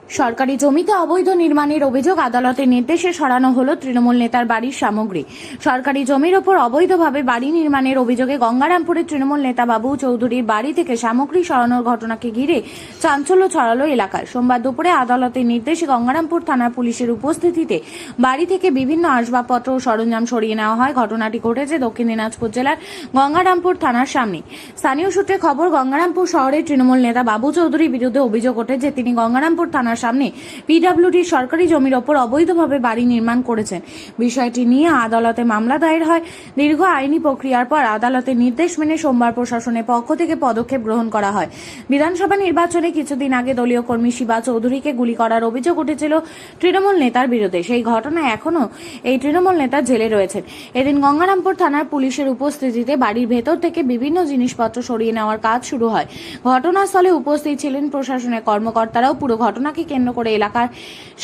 সরকারি জমিতে অবৈধ নির্মাণের অভিযোগ আদালতের নির্দেশে সরানো হলো তৃণমূল নেতার বাড়ির সামগ্রী। সরকারি জমির ওপর অবৈধভাবে বাড়ি নির্মাণের অভিযোগে গঙ্গারামপুরের তৃণমূল নেতা বাবু চৌধুরীর বাড়ি থেকে সামগ্রী সরানোর ঘটনাকে ঘিরে চাঞ্চল্য ছড়ালো এলাকায়। সোমবার দুপুরে আদালতের নির্দেশে গঙ্গারামপুর থানার পুলিশের উপস্থিতিতে বাড়ি থেকে বিভিন্ন আসবাবপত্র ও সরঞ্জাম সরিয়ে নেওয়া হয়। ঘটনাটি ঘটেছে দক্ষিণ দিনাজপুর জেলার গঙ্গারামপুর থানার সামনে। স্থানীয় সূত্রে খবর, গঙ্গারামপুর শহরের তৃণমূল নেতা বাবু চৌধুরীর বিরুদ্ধে অভিযোগ ওঠে যে তিনি গঙ্গারামপুর থানার সামনে পিডব্লিউডির সরকারি জমির ওপর অবৈধভাবে বাড়ি নির্মাণ করেছেন। বিষয়টি নিয়ে আদালতে মামলা দায়ের হয়। দীর্ঘ আইনি প্রক্রিয়ার পর আদালতের নির্দেশ মেনে সোমবার প্রশাসনের পক্ষ থেকে পদক্ষেপ গ্রহণ করা হয়। বিধানসভা নির্বাচনে কিছুদিন আগে দলীয় কর্মী শিবা চৌধুরীকে গুলি করার অভিযোগ উঠেছিল তৃণমূল নেতার বিরুদ্ধে। সেই ঘটনায় এখনও এই তৃণমূল নেতা জেলে রয়েছেন। এদিন গঙ্গারামপুর থানার পুলিশের উপস্থিতিতে বাড়ির ভেতর থেকে বিভিন্ন জিনিসপত্র সরিয়ে নেওয়ার কাজ শুরু হয়। ঘটনাস্থলে উপস্থিত ছিলেন প্রশাসনের কর্মকর্তারাও। পুরো ঘটনাকে কেন্দ্র করে এলাকার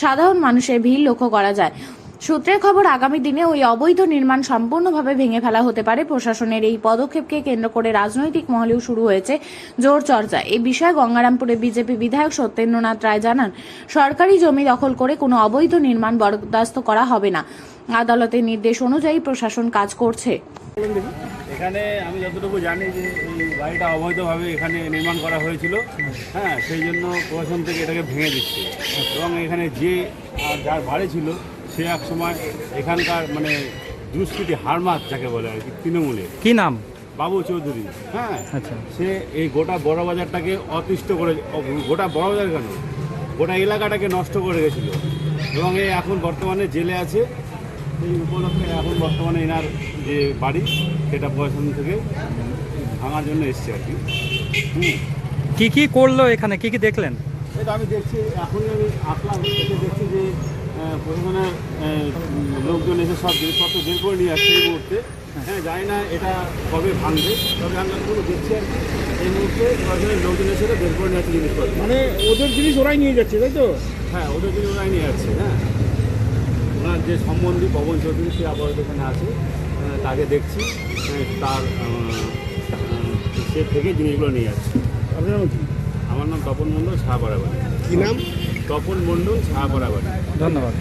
সাধারণ মানুষের ভিড় লক্ষ্য করা যায়। সূত্রের খবর, আগামী দিনে ওই অবৈধ নির্মাণ সম্পূর্ণভাবে ভেঙে ফেলা হতে পারে। প্রশাসনের এই পদক্ষেপকে কেন্দ্র করে রাজনৈতিক মহলেও শুরু হয়েছে জোর চর্চা। এই বিষয়ে গঙ্গারামপুরে বিজেপি বিধায়ক সত্যেন্দ্রনাথ রায় জানান, সরকারি জমি দখল করে কোনো অবৈধ নির্মাণ বরদাস্ত করা হবে না। আদালতের নির্দেশ অনুযায়ী প্রশাসন কাজ করছে। এখানে আমি যতটুকু জানি যে এই বাড়িটা অবৈধভাবে এখানে নির্মাণ করা হয়েছিল। হ্যাঁ, সেই জন্য প্রশাসন থেকে এটাকে ভেঙে দিচ্ছে। এবং এখানে যার বাড়ি ছিল সে এক সময় এখানকার মানে দুষ্কৃতি হারমাত যাকে বলে আর কি, তৃণমূলে। কি নাম? বাবু চৌধুরী। হ্যাঁ, আচ্ছা। সে এই গোটা বড় বাজারটাকে অতিষ্ঠ করে, গোটা বড় বাজার কেন, গোটা এলাকাটাকে নষ্ট করে গেছিল। এবং এই এখন বর্তমানে জেলে আছে। এই উপলক্ষে এখন বর্তমানে এনার যে বাড়ি সেটা প্রশাসন থেকে ভাঙার জন্য এসছে আর কি। কি কি করলো এখানে, কি কি দেখলেন? এটা আমি দেখছি, এখনই আমি আসলাম, এসে দেখছি যে প্রশাসনের লোকজন এসে সব জিনিসপত্র বের করে নিয়ে আসছে এই মুহূর্তে। হ্যাঁ, জানি না এটা কবে ভাঙবে, তবে আমরা পুরো দেখছি আর কি। এই মুহূর্তে প্রশাসনের লোকজন এসে বের করে নিয়ে আসছে জিনিসপত্র। মানে ওদের জিনিস ওরাই নিয়ে যাচ্ছে, তাই তো? হ্যাঁ, ওদের জিনিস ওরাই নিয়ে যাচ্ছে। হ্যাঁ, ওনার যে সম্বন্ধী পবন চৌধুরী সে আপাতত এখানে আছে, তাকে দেখছি তার সে থেকে জিনিসগুলো নিয়ে যাচ্ছে। আপনার নাম কি? আমার নাম তপন মণ্ডল, ছায়াপাড়া বাড়ি। কি নাম? তপন মণ্ডল, ছায়াপাড়া বাড়ি। ধন্যবাদ।